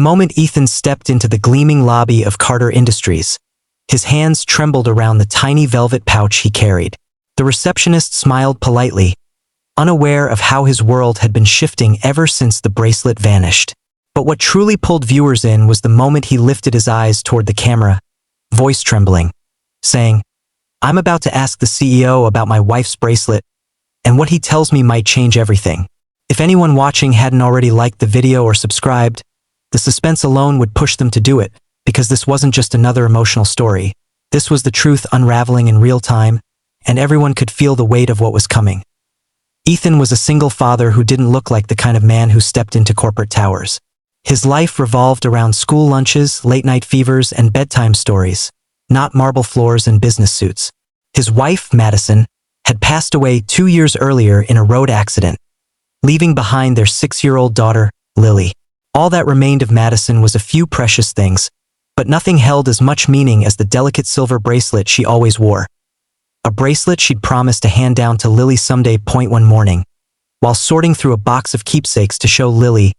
moment Ethan stepped into the gleaming lobby of Carter Industries, his hands trembled around the tiny velvet pouch he carried. The receptionist smiled politely, unaware of how his world had been shifting ever since the bracelet vanished. But what truly pulled viewers in was the moment he lifted his eyes toward the camera, voice trembling, saying, "I'm about to ask the CEO about my wife's bracelet, and what he tells me might change everything." If anyone watching hadn't already liked the video or subscribed, the suspense alone would push them to do it, because this wasn't just another emotional story. This was the truth unraveling in real time, and everyone could feel the weight of what was coming. Ethan was a single father who didn't look like the kind of man who stepped into corporate towers. His life revolved around school lunches, late-night fevers, and bedtime stories, not marble floors and business suits. His wife, Madison, had passed away 2 years earlier in a road accident, leaving behind their 6-year-old daughter, Lily. All that remained of Madison was a few precious things, but nothing held as much meaning as the delicate silver bracelet she always wore. A bracelet she'd promised to hand down to Lily someday. One morning, while sorting through a box of keepsakes to show Lily,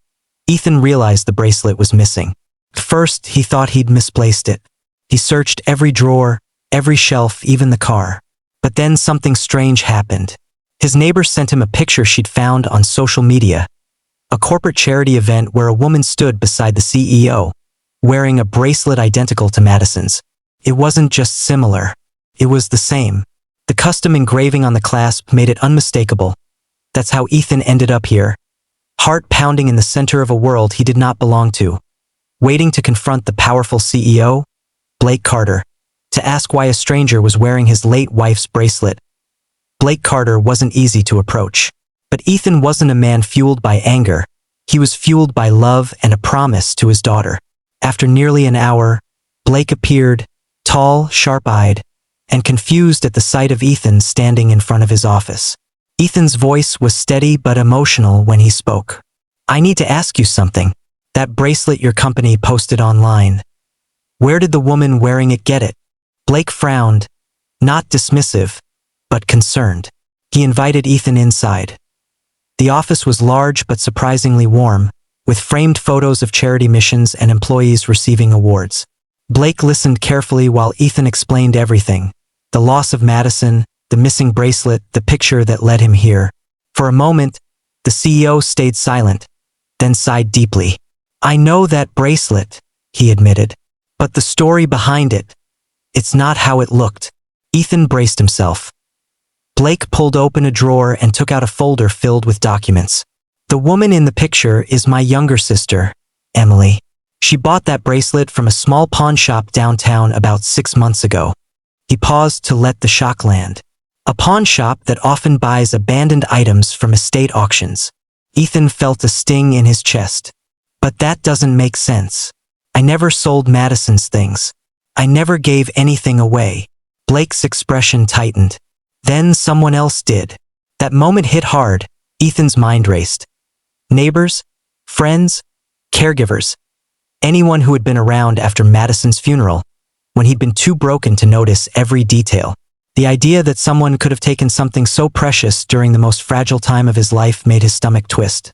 Ethan realized the bracelet was missing. First, he thought he'd misplaced it. He searched every drawer, every shelf, even the car. But then something strange happened. His neighbor sent him a picture she'd found on social media. A corporate charity event where a woman stood beside the CEO, wearing a bracelet identical to Madison's. It wasn't just similar. It was the same. The custom engraving on the clasp made it unmistakable. That's how Ethan ended up here, heart pounding in the center of a world he did not belong to, waiting to confront the powerful CEO, Blake Carter, to ask why a stranger was wearing his late wife's bracelet. Blake Carter wasn't easy to approach. But Ethan wasn't a man fueled by anger. He was fueled by love and a promise to his daughter. After nearly an hour, Blake appeared, tall, sharp-eyed, and confused at the sight of Ethan standing in front of his office. Ethan's voice was steady but emotional when he spoke. "I need to ask you something. That bracelet your company posted online. Where did the woman wearing it get it?" Blake frowned, not dismissive, but concerned. He invited Ethan inside. The office was large but surprisingly warm, with framed photos of charity missions and employees receiving awards. Blake listened carefully while Ethan explained everything: the loss of Madison, the missing bracelet, the picture that led him here. For a moment, the CEO stayed silent, then sighed deeply. "I know that bracelet," he admitted, "but the story behind it, it's not how it looked." Ethan braced himself. Blake pulled open a drawer and took out a folder filled with documents. "The woman in the picture is my younger sister, Emily. She bought that bracelet from a small pawn shop downtown about 6 months ago." He paused to let the shock land. A pawn shop that often buys abandoned items from estate auctions. Ethan felt a sting in his chest. "But that doesn't make sense. I never sold Madison's things. I never gave anything away." Blake's expression tightened. "Then someone else did." That moment hit hard. Ethan's mind raced. Neighbors, friends, caregivers, anyone who had been around after Madison's funeral, when he'd been too broken to notice every detail. The idea that someone could have taken something so precious during the most fragile time of his life made his stomach twist.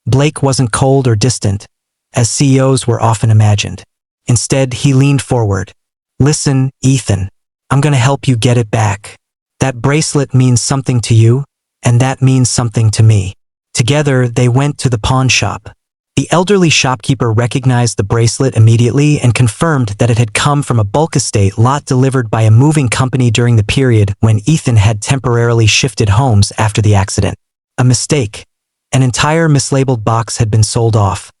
Blake wasn't cold or distant, as CEOs were often imagined. Instead, he leaned forward. "Listen, Ethan, I'm gonna help you get it back. That bracelet means something to you, and that means something to me." Together, they went to the pawn shop. The elderly shopkeeper recognized the bracelet immediately and confirmed that it had come from a bulk estate lot delivered by a moving company during the period when Ethan had temporarily shifted homes after the accident. A mistake. An entire mislabeled box had been sold off.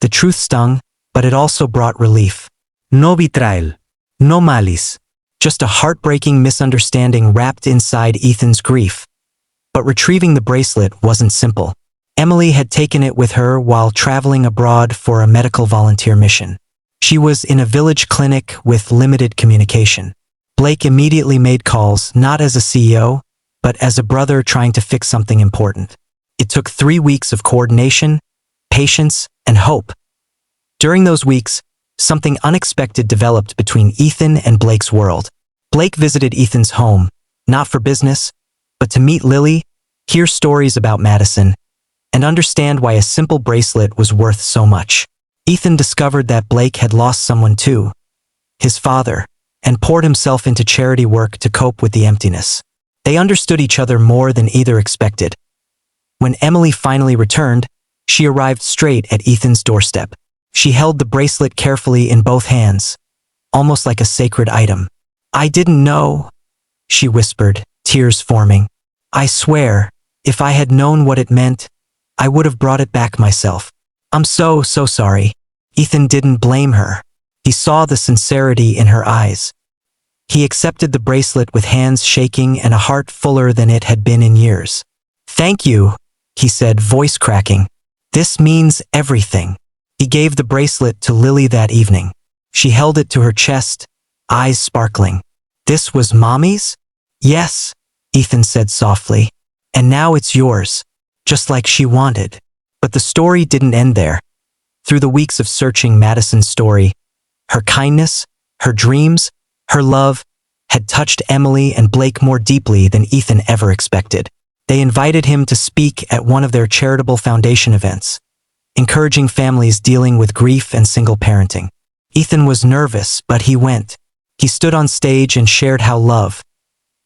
The truth stung, but it also brought relief. No betrayal. No malice. Just a heartbreaking misunderstanding wrapped inside Ethan's grief. But retrieving the bracelet wasn't simple. Emily had taken it with her while traveling abroad for a medical volunteer mission. She was in a village clinic with limited communication. Blake immediately made calls, not as a CEO, but as a brother trying to fix something important. It took 3 weeks of coordination, patience, and hope. During those weeks, something unexpected developed between Ethan and Blake's world. Blake visited Ethan's home, not for business, but to meet Lily, hear stories about Madison, and understand why a simple bracelet was worth so much. Ethan discovered that Blake had lost someone too, his father, and poured himself into charity work to cope with the emptiness. They understood each other more than either expected. When Emily finally returned, she arrived straight at Ethan's doorstep. She held the bracelet carefully in both hands, almost like a sacred item. "I didn't know," she whispered, tears forming. "I swear, if I had known what it meant, I would have brought it back myself. I'm so sorry." Ethan didn't blame her. He saw the sincerity in her eyes. He accepted the bracelet with hands shaking and a heart fuller than it had been in years. "Thank you," he said, voice cracking. "This means everything." He gave the bracelet to Lily that evening. She held it to her chest, eyes sparkling. "This was Mommy's?" "Yes," Ethan said softly. "And now it's yours, just like she wanted." But the story didn't end there. Through the weeks of searching Madison's story, her kindness, her dreams, her love had touched Emily and Blake more deeply than Ethan ever expected. They invited him to speak at one of their charitable foundation events, encouraging families dealing with grief and single parenting. Ethan was nervous, but he went. He stood on stage and shared how love,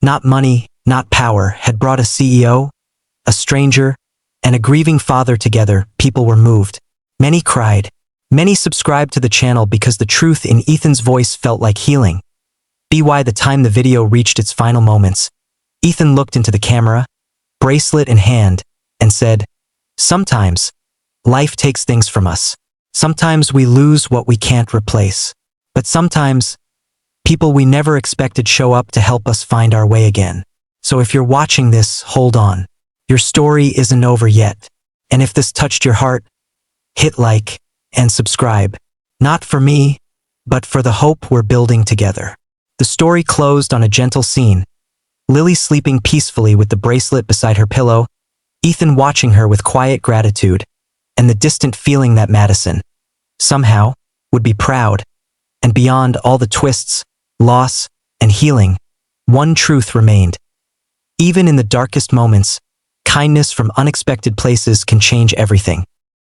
not money, not power, had brought a CEO, a stranger, and a grieving father together. People were moved. Many cried. Many subscribed to the channel because the truth in Ethan's voice felt like healing. By the time the video reached its final moments, Ethan looked into the camera, bracelet in hand, and said, "Sometimes, life takes things from us. Sometimes we lose what we can't replace. But sometimes, people we never expected show up to help us find our way again. So if you're watching this, hold on. Your story isn't over yet. And if this touched your heart, hit like and subscribe. Not for me, but for the hope we're building together." The story closed on a gentle scene. Lily sleeping peacefully with the bracelet beside her pillow, Ethan watching her with quiet gratitude, and the distant feeling that Madison, somehow, would be proud. And beyond all the twists, loss, and healing, one truth remained. Even in the darkest moments, kindness from unexpected places can change everything.